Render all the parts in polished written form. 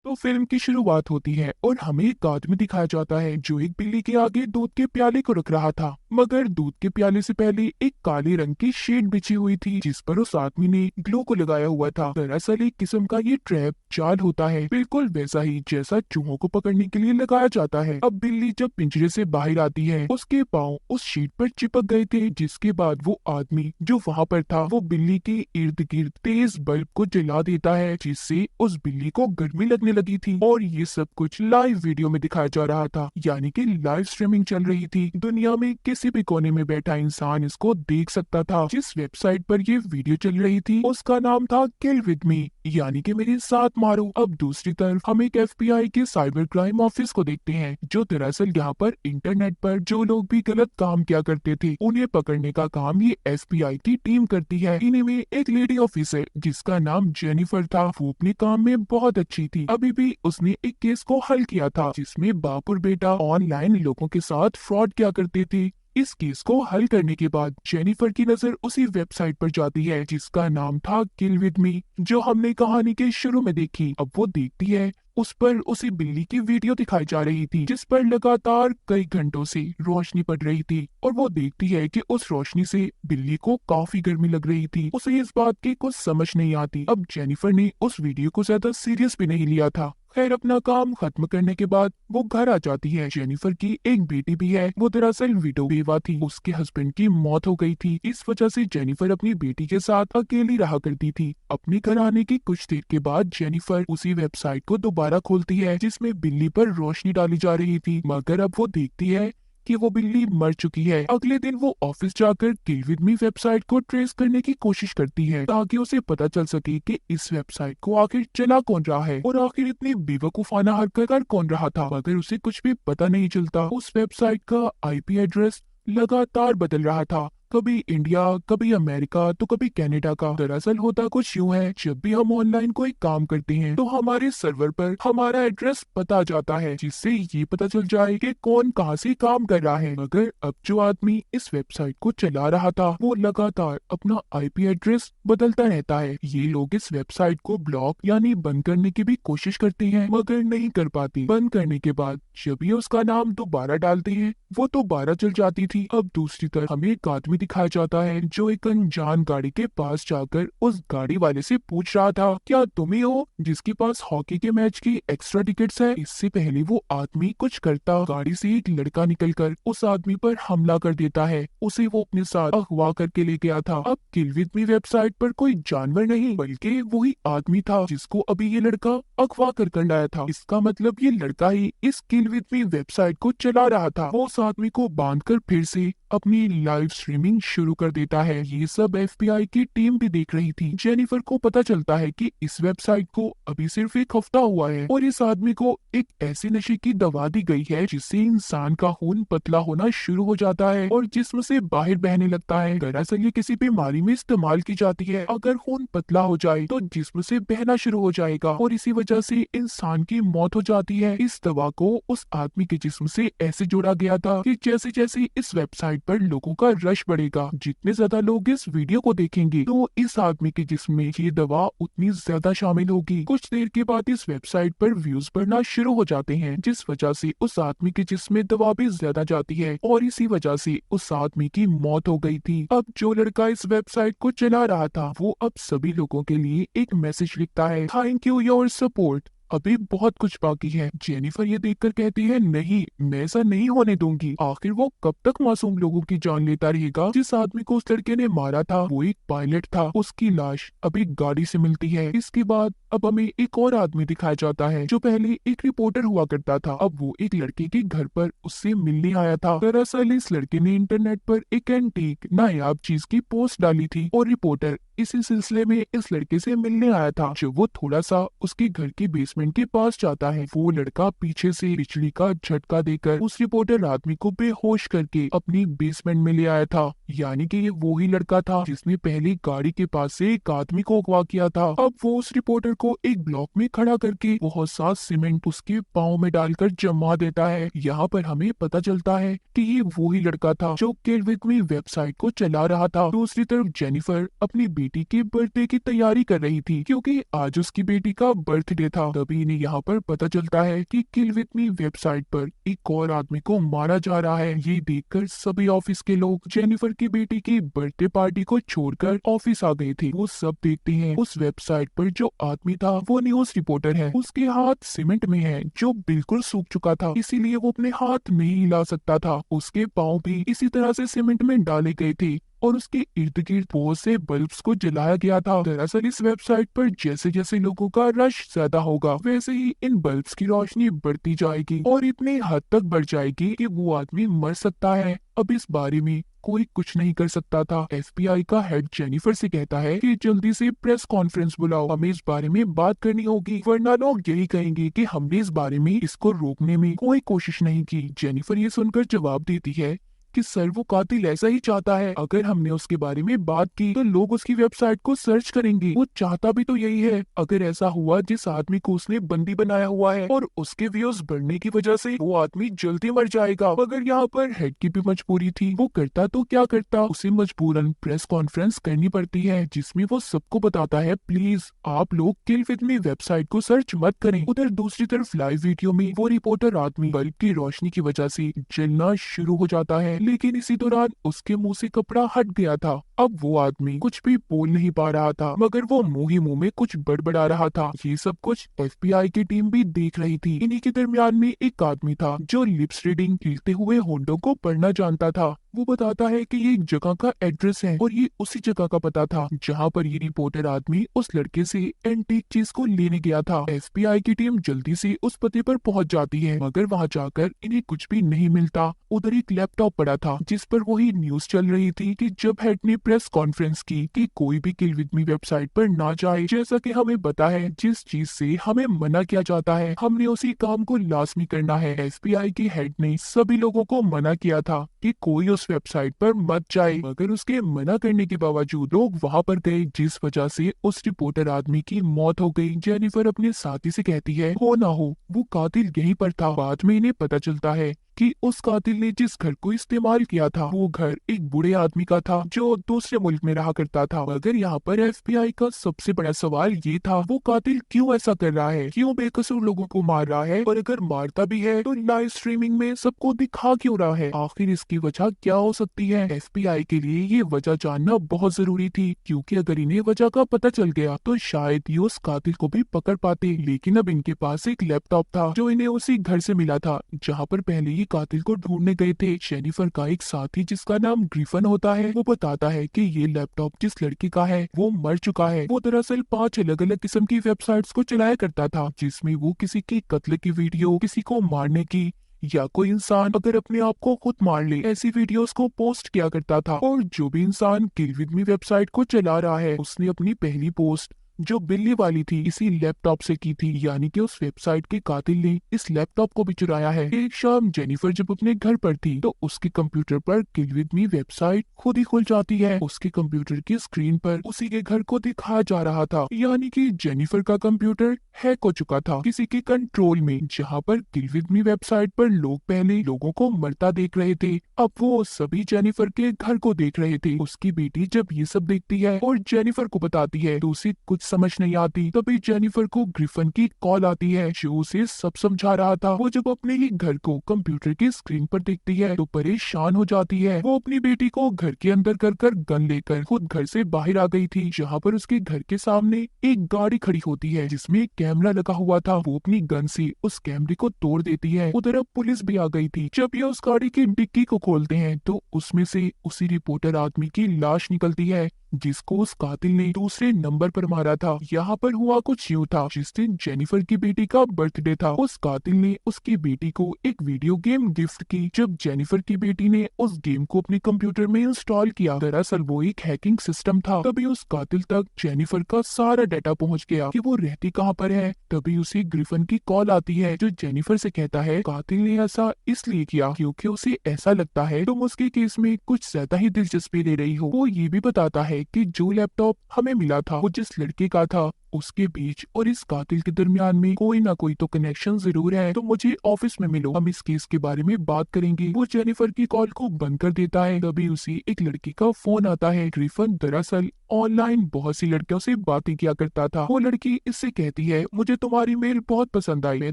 तो फिल्म की शुरुआत होती है और हमें एक आदमी दिखाया जाता है जो एक बिल्ली के आगे दूध के प्याले को रख रहा था। मगर दूध के प्याले से पहले एक काले रंग की शीट बिछी हुई थी जिस पर उस आदमी ने ग्लू को लगाया हुआ था। दरअसल एक किस्म का ये ट्रैप जाल होता है, बिल्कुल वैसा ही जैसा चूहों को पकड़ने के लिए लगाया जाता है। अब बिल्ली जब पिंजरे से बाहर आती है, उसके पाँव उस शीट पर चिपक गए थे, जिसके बाद वो आदमी जो वहाँ पर था वो बिल्ली के इर्द गिर्द तेज बल्ब को जला देता है, जिससे उस बिल्ली को गर्मी लगने लगी थी। और ये सब कुछ लाइव वीडियो में दिखाया जा रहा था, यानी कि लाइव स्ट्रीमिंग चल रही थी। दुनिया में किसी भी कोने में बैठा इंसान इसको देख सकता था। जिस वेबसाइट पर ये वीडियो चल रही थी उसका नाम था किल विद मी, यानी कि मेरे साथ मारो। अब दूसरी तरफ हम एक एफबीआई के साइबर क्राइम ऑफिस को देखते हैं, जो दरअसल यहाँ पर इंटरनेट पर जो लोग भी गलत काम किया करते थे उन्हें पकड़ने का काम ये एफबीआई की टीम करती है। इन्हीं में एक लेडी ऑफिसर जिसका नाम जेनिफर था, वो अपने काम में बहुत अच्छी थी। अभी भी उसने एक केस को हल किया था जिसमें बाप और बेटा ऑनलाइन लोगों के साथ फ्रॉड किया करते थे। इस केस को हल करने के बाद जेनिफर की नजर उसी वेबसाइट पर जाती है जिसका नाम था किल विद मी, जो हमने कहानी के शुरू में देखी। अब वो देखती है उस पर उसी बिल्ली की वीडियो दिखाई जा रही थी जिस पर लगातार कई घंटों से रोशनी पड़ रही थी, और वो देखती है कि उस रोशनी से बिल्ली को काफी गर्मी लग रही थी। उसे इस बात की कुछ समझ नहीं आती। अब जेनिफर ने उस वीडियो को ज्यादा सीरियस भी नहीं लिया था। खैर, अपना काम खत्म करने के बाद वो घर आ जाती है। जेनिफर की एक बेटी भी है, वो दरअसल विडो बेवा थी, उसके हस्बैंड की मौत हो गई थी। इस वजह से जेनिफर अपनी बेटी के साथ अकेली रहा करती थी। अपने घर आने की कुछ देर के बाद जेनिफर उसी वेबसाइट को दोबारा खोलती है जिसमें बिल्ली पर रोशनी डाली जा रही थी, मगर अब वो देखती है कि वो बिल्ली मर चुकी है। अगले दिन वो ऑफिस जाकर किल विद मी वेबसाइट को ट्रेस करने की कोशिश करती है ताकि उसे पता चल सके कि इस वेबसाइट को आखिर चला कौन रहा है और आखिर इतनी बेवकूफाना हरकत कर कौन रहा था। मगर उसे कुछ भी पता नहीं चलता। उस वेबसाइट का आईपी एड्रेस लगातार बदल रहा था, कभी इंडिया, कभी अमेरिका, तो कभी कनाडा का। दरअसल होता कुछ यूं है, जब भी हम ऑनलाइन कोई काम करते हैं तो हमारे सर्वर पर हमारा एड्रेस पता जाता है, जिससे ये पता चल जाए कि कौन कहां से काम कर रहा है। मगर अब जो आदमी इस वेबसाइट को चला रहा था वो लगातार अपना आईपी एड्रेस बदलता रहता है। ये लोग इस वेबसाइट को ब्लॉक यानी बंद करने की भी कोशिश करते हैं मगर नहीं कर पाते। बंद करने के बाद जब ये उसका नाम दोबारा डालते हैं वो दोबारा चल जाती थी। अब दूसरी तरफ हमें एक आदमी दिखाया जाता है जो एक अनजान गाड़ी के पास जाकर उस गाड़ी वाले से पूछ रहा था, क्या तुम ही हो जिसके पास हॉकी के मैच की एक्स्ट्रा टिकट्स है? इससे पहले वो आदमी कुछ करता, गाड़ी से एक लड़का निकलकर उस आदमी पर हमला कर देता है। उसे वो अपने साथ अगवा करके ले गया था। अब किल विद मी वेबसाइट पर कोई जानवर नहीं बल्कि वही आदमी था जिसको अभी ये लड़का अगवा कर लाया था। इसका मतलब ये लड़का ही इस किल विद मी वेबसाइट को चला रहा था। वो उस आदमी को बांधकर फिर से अपनी लाइव स्ट्रीमिंग शुरू कर देता है। ये सब एफबीआई की टीम भी देख रही थी। जेनिफर को पता चलता है कि इस वेबसाइट को अभी सिर्फ एक हफ्ता हुआ है और इस आदमी को एक ऐसे नशे की दवा दी गई है जिससे इंसान का खून पतला होना शुरू हो जाता है और जिस्म से बाहर बहने लगता है। दरअसल ये किसी बीमारी में इस्तेमाल की जाती है। अगर खून पतला हो जाए तो जिस्म से बहना शुरू हो जाएगा और इसी वजह से इंसान की मौत हो जाती है। इस दवा को उस आदमी के जिस्म से ऐसे जोड़ा गया था कि जैसे जैसे इस वेबसाइट पर लोगों का रश बढ़ेगा, जितने ज्यादा लोग इस वीडियो को देखेंगे तो इस आदमी के जिस्म में ये दवा उतनी ज्यादा शामिल होगी। कुछ देर के बाद इस वेबसाइट पर व्यूज बढ़ना शुरू हो जाते हैं, जिस वजह से उस आदमी के जिस्म में दवा भी ज्यादा जाती है और इसी वजह से उस आदमी की मौत हो गई थी। अब जो लड़का इस वेबसाइट को चला रहा था वो अब सभी लोगों के लिए एक मैसेज लिखता है, थैंक यू योर सपोर्ट, अभी बहुत कुछ बाकी है। जेनिफर ये देखकर कहती है, नहीं, मैं ऐसा नहीं होने दूंगी। आखिर वो कब तक मासूम लोगों की जान लेता रहेगा? जिस आदमी को उस लड़के ने मारा था वो एक पायलट था। उसकी लाश अभी गाड़ी से मिलती है। इसके बाद अब हमें एक और आदमी दिखाया जाता है जो पहले एक रिपोर्टर हुआ करता था। अब वो एक लड़के के घर पर उससे मिलने आया था। दरअसल इस लड़के ने इंटरनेट पर एक एंटीक नायाब चीज की पोस्ट डाली थी और रिपोर्टर इसी सिलसिले में इस लड़के से मिलने आया था। जब वो थोड़ा सा उसके घर के बेसमेंट के पास जाता है, वो लड़का पीछे से बिजली का झटका देकर उस रिपोर्टर आदमी को बेहोश करके अपनी बेसमेंट में ले आया था। यानी कि ये वो ही लड़का था जिसने पहले गाड़ी के पास से एक आदमी को अगवा किया था। अब वो उस रिपोर्टर को एक ब्लॉक में खड़ा करके बहुत सा सीमेंट उसके पाँव में डालकर जमा देता है। यहाँ पर हमें पता चलता है कि ये वो ही लड़का था जो किल विद मी वेबसाइट को चला रहा था। दूसरी तरफ जेनिफर अपनी बेटी के बर्थडे की तैयारी कर रही थी क्योंकि आज उसकी बेटी का बर्थडे था। तभी इन्हें यहाँ पर पता चलता है कि किल विथ मी वेबसाइट पर एक और आदमी को मारा जा रहा है। ये देखकर सभी ऑफिस के लोग जेनिफर की बेटी की बर्थडे पार्टी को छोड़कर ऑफिस आ गए थे। वो सब देखते हैं उस वेबसाइट पर जो आदमी था वो न्यूज रिपोर्टर है। उसके हाथ सीमेंट में है जो बिल्कुल सूख चुका था, इसीलिए वो अपने हाथ नहीं हिला सकता था। उसके पाँव भी इसी तरह से सीमेंट में डाले गए थे और उसके इर्द गिर्द बहुत से बल्ब्स को जलाया गया था। दरअसल इस वेबसाइट पर जैसे जैसे लोगों का रश ज्यादा होगा वैसे ही इन बल्ब्स की रोशनी बढ़ती जाएगी और इतनी हद तक बढ़ जाएगी कि वो आदमी मर सकता है। अब इस बारे में कोई कुछ नहीं कर सकता था। एफबीआई का हेड जेनिफर से कहता है कि जल्दी से प्रेस कॉन्फ्रेंस बुलाओ, हमें इस बारे में बात करनी होगी, वरना लोग यही कहेंगे कि हमने इस बारे में इसको रोकने में कोई कोशिश नहीं की। जेनिफर ये सुनकर जवाब देती है कि सर वो कातिल ऐसा ही चाहता है। अगर हमने उसके बारे में बात की तो लोग उसकी वेबसाइट को सर्च करेंगे। वो चाहता भी तो यही है। अगर ऐसा हुआ जिस आदमी को उसने बंदी बनाया हुआ है और उसके व्यूज बढ़ने की वजह से वो आदमी जल्दी मर जाएगा। मगर यहाँ पर हेड की भी मजबूरी थी। वो करता तो क्या करता, उसे मजबूरन प्रेस कॉन्फ्रेंस करनी पड़ती है जिसमें वो सबको बताता है प्लीज आप लोग किल विद मी वेबसाइट को सर्च मत करें। उधर दूसरी तरफ लाइव वीडियो में वो रिपोर्टर आदमी बल्ब की रोशनी की वजह से जलना शुरू हो जाता है, लेकिन इसी दौरान उसके मुंह से कपड़ा हट गया था। अब वो आदमी कुछ भी बोल नहीं पा रहा था मगर वो मुंह ही मुंह में कुछ बड़बड़ा रहा था। ये सब कुछ एफबीआई की टीम भी देख रही थी। इन्हीं के दरमियान में एक आदमी था जो लिप्स रीडिंग हिलते हुए होंडों को पढ़ना जानता था। वो बताता है कि ये एक जगह का एड्रेस है और ये उसी जगह का पता था जहाँ पर ये रिपोर्टर आदमी उस लड़के से एंटीक चीज को लेने गया था। एफबीआई की टीम जल्दी से उस पते पर पहुंच जाती है मगर वहाँ जाकर इन्हें कुछ भी नहीं मिलता। उधर एक लैपटॉप पड़ा था जिस पर वही न्यूज चल रही थी कि जब हेड ने प्रेस कॉन्फ्रेंस की कि कोई भी किल विद मी वेबसाइट पर ना जाए। जैसा कि हमें पता है जिस चीज से हमें मना किया जाता है हमने उसी काम को लाजमी करना है। एफबीआई की हेड ने सभी लोगों को मना किया था कि कोई उस वेबसाइट पर मत जाए, मगर उसके मना करने के बावजूद लोग वहां पर गए जिस वजह से उस रिपोर्टर आदमी की मौत हो गई। जेनिफर अपने साथी से कहती है हो ना हो वो कातिल यहीं पर था। बाद में इन्हें पता चलता है कि उस कातिल ने जिस घर को इस्तेमाल किया था वो घर एक बूढ़े आदमी का था जो दूसरे मुल्क में रहा करता था। मगर यहाँ पर एफबीआई का सबसे बड़ा सवाल ये था वो कातिल क्यों ऐसा कर रहा है, क्यों बेकसूर लोगों को मार रहा है, और अगर मारता भी है तो लाइव स्ट्रीमिंग में सबको दिखा क्यों रहा है, आखिर इसकी वजह क्या हो सकती है। एफबीआई के लिए ये वजह जानना बहुत जरूरी थी क्योंकि अगर इन्हें वजह का पता चल गया तो शायद ये उस कातिल को भी पकड़ पाते। लेकिन अब इनके पास एक लैपटॉप था जो इन्हें उसी घर से मिला था जहाँ पर पहले ही कातिल को ढूंढने गए थे। जेनिफर का एक साथी जिसका नाम ग्रिफन होता है वो बताता है कि ये लैपटॉप जिस लड़की का है वो मर चुका है। वो दरअसल 5 अलग अलग किस्म की वेबसाइट्स को चलाया करता था जिसमें वो किसी की कत्ल की वीडियो, किसी को मारने की या कोई इंसान अगर अपने आप को खुद मार ले ऐसी वीडियोस को पोस्ट किया करता था। और जो भी इंसान किल विद मी वेबसाइट को चला रहा है उसने अपनी पहली पोस्ट जो बिल्ली वाली थी इसी लैपटॉप से की थी, यानी कि उस वेबसाइट के कातिल ने इस लैपटॉप को भी चुराया है। एक शाम जेनिफर जब अपने घर पर थी तो उसके कंप्यूटर पर किल विद मी वेबसाइट खुद ही खुल जाती है। उसके कंप्यूटर की स्क्रीन पर उसी के घर को दिखाया जा रहा था, यानी कि जेनिफर का कंप्यूटर हैक हो चुका था किसी के कंट्रोल में, जहाँ पर किल विद मी वेबसाइट पर लोग पहले लोगों को मरता देख रहे थे। अब वो सभी जेनिफर के घर को देख रहे थे। उसकी बेटी जब ये सब देखती है और जेनिफर को बताती है तो उसे कुछ समझ नहीं आती। तभी जेनिफर को ग्रिफन की कॉल आती है जो उसे सब समझा रहा था। वो जब अपने ही घर को कंप्यूटर की स्क्रीन पर देखती है तो परेशान हो जाती है। वो अपनी बेटी को घर के अंदर कर गन लेकर खुद घर से बाहर आ गई थी, जहाँ पर उसके घर के सामने एक गाड़ी खड़ी होती है जिसमें एक कैमरा लगा हुआ था। वो अपनी गन से उस कैमरे को तोड़ देती है। उधर अब पुलिस भी आ गई थी। जब ये उस गाड़ी की डिक्की को खोलते हैं तो उसमें से उसी रिपोर्टर आदमी की लाश निकलती है जिसको उस कातिल ने दूसरे नंबर पर मारा था। यहाँ पर हुआ कुछ यूं था, जिस दिन जेनिफर की बेटी का बर्थडे था उस कातिल ने उसकी बेटी को एक वीडियो गेम गिफ्ट की। जब जेनिफर की बेटी ने उस गेम को अपने कंप्यूटर में इंस्टॉल किया, दरअसल वो एक हैकिंग सिस्टम था। तभी उस कातिल तक जेनिफर का सारा डाटा पहुँच गया कि वो रहती कहाँ पर है। तभी उसे ग्रिफन की कॉल आती है जो जेनिफर से कहता है कातिल ने ऐसा इसलिए किया क्योंकि उसे ऐसा लगता है तुम उसके केस में कुछ ज्यादा ही दिलचस्पी ले रही हो। वो ये भी बताता है है कि जो लैपटॉप हमें मिला था वो जिस लड़के का था, उसके बीच और इस कातिल के दरमियान में कोई ना कोई तो कनेक्शन जरूर है। तो मुझे ऑफिस में मिलो, हम इस केस के बारे में बात करेंगे। वो जेनिफर की कॉल को बंद कर देता है। तभी उसे एक लड़की का फोन आता है। ग्रिफन दरअसल ऑनलाइन बहुत सी लड़कियों से बातें किया करता था। वो लड़की इससे कहती है, मुझे तुम्हारी मेल बहुत पसंद आई, मैं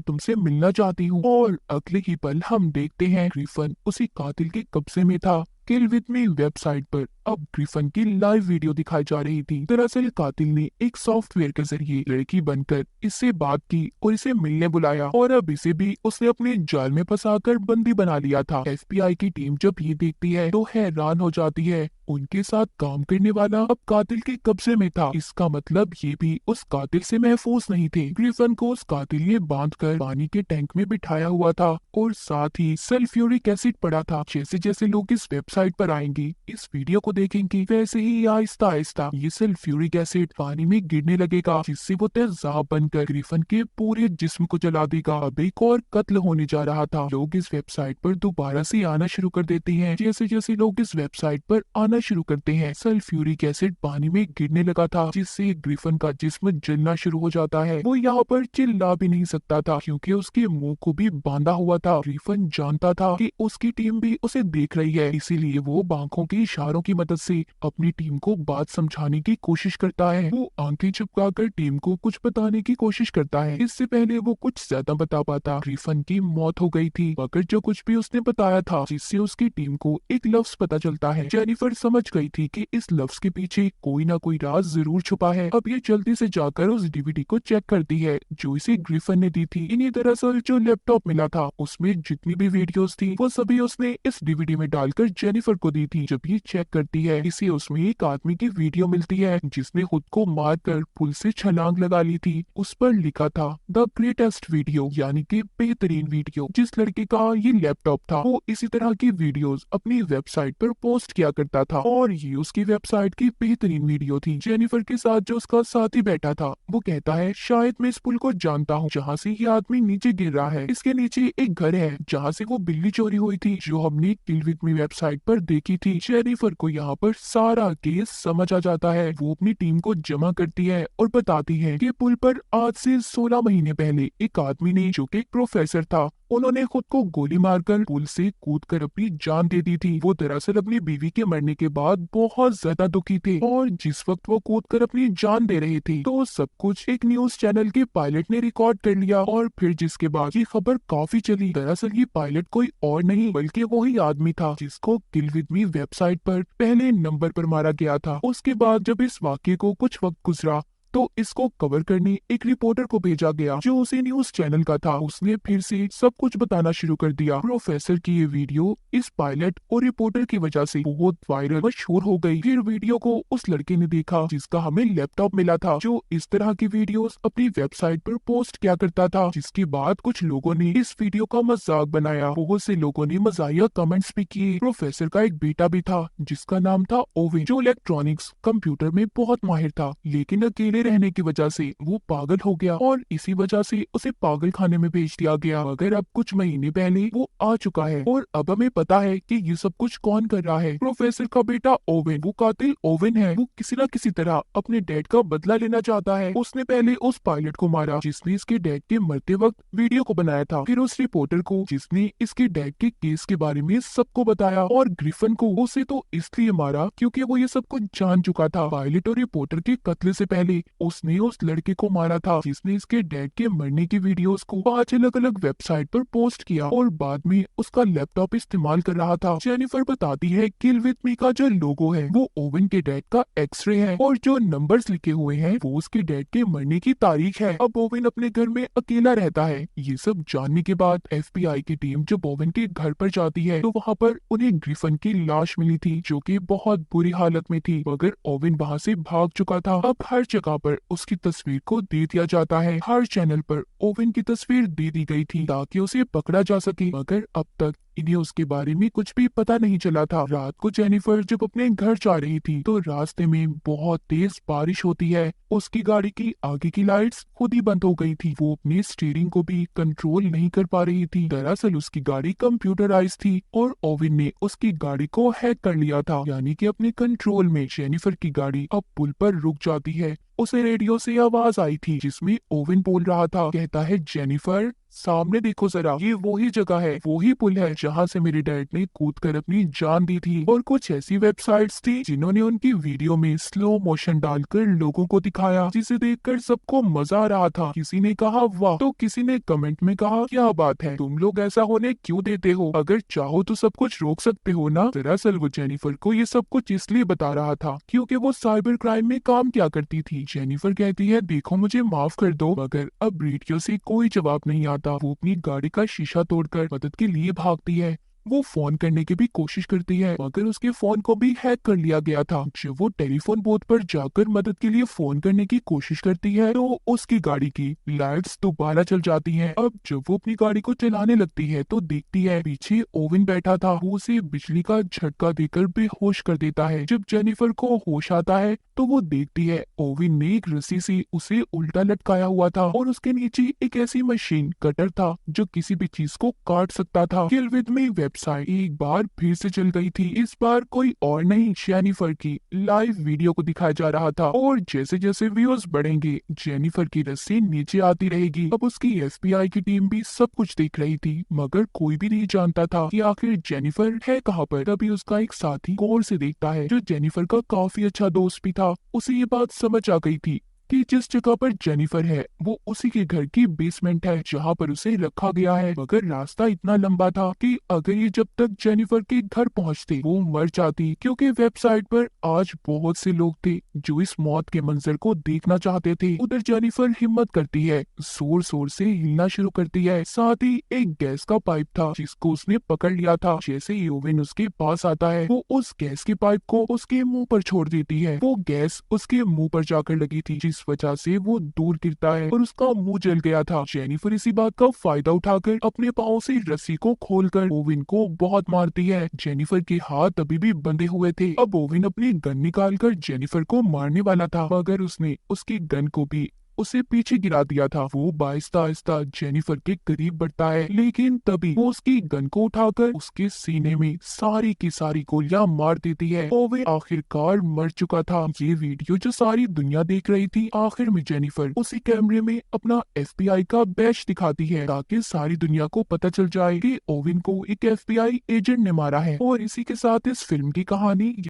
तुमसे मिलना चाहती हूँ। और अगले ही पल हम देखते हैं ग्रिफन उसी कातिल के कब्जे में था। किल विद मी वेबसाइट पर अब ग्रिफन की लाइव वीडियो दिखाई जा रही थी। दरअसल कातिल ने एक सॉफ्टवेयर के जरिए लड़की बनकर इससे बात की और इसे मिलने बुलाया, और अब इसे भी उसने अपने जाल में फंसाकर बंदी बना लिया था। एफबीआई की टीम जब ये देखती है तो हैरान हो जाती है। उनके साथ काम करने वाला अब कातिल के कब्जे में था। इसका मतलब ये भी उस कातिल से महफूज नहीं थे। ग्रिफन को उस कातिल ने बांधकर पानी के टैंक में बिठाया हुआ था और साथ ही सल्फ्यूरिक एसिड पड़ा था। जैसे जैसे लोग इस वेबसाइट पर आएंगे, इस वीडियो को देखेंगे, वैसे ही आहिस्ता आहिस्ता ये सल्फ्यूरिक एसिड पानी में गिरने लगेगा, जिससे वो तेजाब बनकर ग्रिफन के पूरे जिस्म को जला देगा। अब एक और कत्ल होने जा रहा था। लोग इस वेबसाइट पर दोबारा से आना शुरू कर देते हैं। जैसे जैसे लोग इस वेबसाइट पर आना शुरू करते हैं, सल्फ्यूरिक एसिड पानी में गिरने लगा था, जिससे ग्रिफन का जिस्म जलना शुरू हो जाता है। वो यहाँ पर चिल्ला भी नहीं सकता था क्योंकि उसके मुंह को भी बांधा हुआ था। ग्रिफन जानता था कि उसकी टीम भी उसे देख रही है, इसीलिए वो आंखों के इशारों की मदद से अपनी टीम को बात समझाने की कोशिश करता है। वो आंखें चिपकाकर टीम को कुछ बताने की कोशिश करता है। इससे पहले वो कुछ ज्यादा बता पाता, ग्रिफन की मौत हो गई थी। मगर जो कुछ भी उसने बताया था, जिससे उसकी टीम को एक लफ्ज पता चलता है। जेनिफर समझ गई थी कि इस लफ्ज के पीछे कोई ना कोई राज जरूर छुपा है। अब ये जल्दी से जाकर उस डीवीडी को चेक करती है जो इसे ग्रिफन ने दी थी। इन्हें दरअसल जो लैपटॉप मिला था उसमें जितनी भी वीडियोस थी वो सभी उसने इस डीवीडी में डालकर जेनिफर को दी थी। जब ये चेक करती है, इसे उसमें एक आदमी की वीडियो मिलती है जिसने खुद को मारकर पुल से छलांग लगा ली थी। उस पर लिखा था द ग्रेटेस्ट वीडियो, यानी कि बेहतरीन वीडियो। जिस लड़के का ये लैपटॉप था वो इसी तरह की वीडियोस अपनी वेबसाइट पर पोस्ट किया करता था और ये उसकी वेबसाइट की बेहतरीन वीडियो थी। जेनिफर के साथ जो उसका साथी बैठा था वो कहता है, शायद मैं इस पुल को जानता हूँ जहाँ से ये आदमी नीचे गिर रहा है। इसके नीचे एक घर है जहाँ से वो बिल्ली चोरी हुई थी जो हमने किल विद मी वेबसाइट पर देखी थी। जेनिफर को यहाँ पर सारा केस समझ आ जाता है। वो अपनी टीम को जमा करती है और बताती है कि पुल पर आज से 16 महीने पहले एक आदमी ने, जो कि एक प्रोफेसर था, उन्होंने खुद को गोली मारकर पुल से कूदकर अपनी जान दे दी थी। वो दरअसल अपनी बीवी के मरने के बाद बहुत ज्यादा दुखी थे और जिस वक्त वो कूदकर अपनी जान दे रहे थे तो सब कुछ एक न्यूज चैनल के पायलट ने रिकॉर्ड कर लिया और फिर जिसके बाद ये खबर काफी चली। दरअसल ये पायलट कोई और नहीं बल्कि वही आदमी था जिसको किल विद मी वेबसाइट पर पहले नंबर पर मारा गया था। उसके बाद जब इस वाक्य को कुछ वक्त गुजरा तो इसको कवर करने एक रिपोर्टर को भेजा गया जो उसी न्यूज चैनल का था। उसने फिर से सब कुछ बताना शुरू कर दिया। प्रोफेसर की ये वीडियो इस पायलट और रिपोर्टर की वजह से बहुत वायरल मशहूर हो गई। फिर वीडियो को उस लड़के ने देखा जिसका हमें लैपटॉप मिला था, जो इस तरह की वीडियोस अपनी वेबसाइट पर पोस्ट किया करता था। जिसके बाद कुछ लोगों ने इस वीडियो का मजाक बनाया। बहुत से लोगों ने मजाहिया कमेंट्स भी किए। प्रोफेसर का एक बेटा भी था जिसका नाम था ओवेन, जो इलेक्ट्रॉनिक्स कंप्यूटर में बहुत माहिर था, लेकिन अकेले रहने की वजह से वो पागल हो गया और इसी वजह से उसे पागल खाने में भेज दिया गया। मगर अब कुछ महीने पहले वो आ चुका है और अब हमें पता है कि ये सब कुछ कौन कर रहा है। प्रोफेसर का बेटा ओवेन, वो कातिल ओवेन है। वो किसी न किसी तरह अपने डैड का बदला लेना चाहता है। उसने पहले उस पायलट को मारा जिसने इसके डैड के मरते वक्त वीडियो को बनाया था, फिर उस रिपोर्टर को जिसने इसके डैड के केस के बारे में सबको बताया, और ग्रिफन को उसे तो इसलिए मारा क्योंकि वो ये सब कुछ जान चुका था। पायलट और रिपोर्टर के कत्ल से पहले उसने उस लड़के को मारा था जिसने इसके डैड के मरने की वीडियोस को 5 अलग-अलग वेबसाइट पर पोस्ट किया और बाद में उसका लैपटॉप इस्तेमाल कर रहा था। जेनिफर बताती है किल विद मी का जो लोगो है वो ओवेन के डैड का एक्सरे है और जो नंबर्स लिखे हुए हैं वो उसके डैड के मरने की तारीख है। अब ओवेन अपने घर में अकेला रहता है। ये सब जानने के बाद एफबीआई की टीम जब ओवेन के घर पर जाती है तो वहाँ पर उन्हें ग्रिफन की लाश मिली थी जो कि बहुत बुरी हालत में थी, मगर ओवेन वहाँ से भाग चुका था। अब हर जगह पर उसकी तस्वीर को दे दिया जाता है। हर चैनल पर ओवेन की तस्वीर दे दी गई थी ताकि उसे पकड़ा जा सके, मगर अब तक इन्हें उसके बारे में कुछ भी पता नहीं चला था। रात को जेनिफर जब अपने घर जा रही थी तो रास्ते में बहुत तेज बारिश होती है। उसकी गाड़ी की आगे की लाइट्स खुद ही बंद हो गई थी। वो अपने स्टीयरिंग को भी कंट्रोल नहीं कर पा रही थी। दरअसल उसकी गाड़ी कंप्यूटराइज थी और ओविन ने उसकी गाड़ी को हैक कर लिया था, यानी कि अपने कंट्रोल में। जेनिफर की गाड़ी अब पुल पर रुक जाती है। उसे रेडियो से आवाज आई थी जिसमें ओविन बोल रहा था, कहता है जेनिफर सामने देखो जरा, ये वही जगह है, वही पुल है जहाँ से मेरे डैड ने कूदकर अपनी जान दी थी। और कुछ ऐसी वेबसाइट्स थी जिन्होंने उनकी वीडियो में स्लो मोशन डालकर लोगों को दिखाया, जिसे देखकर सबको मजा आ रहा था। किसी ने कहा वाह, तो किसी ने कमेंट में कहा क्या बात है, तुम लोग ऐसा होने क्यों देते हो, अगर चाहो तो सब कुछ रोक सकते हो ना। दरअसल वो जेनिफर को ये सब कुछ इसलिए बता रहा था क्योंकि वो साइबर क्राइम में काम किया करती थी। जेनिफर कहती है देखो मुझे माफ कर दो, मगर अब रेडियो से कोई जवाब नहीं आता। वो अपनी गाड़ी का शीशा तोड़कर मदद के लिए भागती है। वो फोन करने की भी कोशिश करती है मगर उसके फोन को भी हैक कर लिया गया था। जब वो टेलीफोन बूथ पर जाकर मदद के लिए फोन करने की कोशिश करती है तो उसकी गाड़ी की लाइट्स दोबारा चल जाती हैं। अब जब वो अपनी गाड़ी को चलाने लगती है तो देखती है पीछे ओविन बैठा था। वो उसे बिजली का झटका देकर बेहोश कर देता है। जब जेनिफर को होश आता है तो वो देखती है ओविन ने एक रस्सी से उसे उल्टा लटकाया हुआ था और उसके नीचे एक ऐसी मशीन कटर था जो किसी भी चीज को काट सकता था। किल विद मी वेबसाइट एक बार फिर से चल गई थी। इस बार कोई और नहीं, जेनिफर की लाइव वीडियो को दिखाया जा रहा था और जैसे जैसे व्यूज बढ़ेंगे जेनिफर की रस्सी नीचे आती रहेगी। अब उसकी एफबीआई की टीम भी सब कुछ देख रही थी मगर कोई भी नहीं जानता था कि आखिर जेनिफर है कहाँ पर। तभी उसका एक साथी गौर से देखता है जो जेनिफर का काफी अच्छा दोस्त भी था। उसे ये बात समझ आ गई थी कि जिस जगह पर जेनिफर है वो उसी के घर की बेसमेंट है जहाँ पर उसे रखा गया है। मगर रास्ता इतना लंबा था कि अगर ये जब तक जेनिफर के घर पहुँचते वो मर जाती, क्योंकि वेबसाइट पर आज बहुत से लोग थे जो इस मौत के मंजर को देखना चाहते थे। उधर जेनिफर हिम्मत करती है, जोर जोर से हिलना शुरू करती है। साथ ही एक गैस का पाइप था जिसको उसने पकड़ लिया था। जैसे ही ओवेन उसके पास आता है वो उस गैस के पाइप को उसके मुंह पर छोड़ देती है। वो गैस उसके मुंह पर जाकर लगी थी जिस वजह से वो दूर गिरता है और उसका मुंह जल गया था। जेनिफर इसी बात का फायदा उठाकर अपने पाँव से रस्सी को खोलकर ओविन को बहुत मारती है। जेनिफर के हाथ अभी भी बंधे हुए थे। अब ओविन अपनी गन निकालकर जेनिफर को मारने वाला था मगर उसने उसकी गन को भी उसे पीछे गिरा दिया था। वो आहिस्ता आहिस्ता जेनिफर के करीब बढ़ता है लेकिन तभी वो उसकी गन को उठाकर उसके सीने में सारी की सारी गोलियां मार देती है और वे आखिरकार मर चुका था। ये वीडियो जो सारी दुनिया देख रही थी, आखिर में जेनिफर उसी कैमरे में अपना एफबीआई का बैच दिखाती है ताकि सारी दुनिया को पता चल जाए कि ओविन को एक एफबीआई एजेंट ने मारा है। और इसी के साथ इस फिल्म की कहानी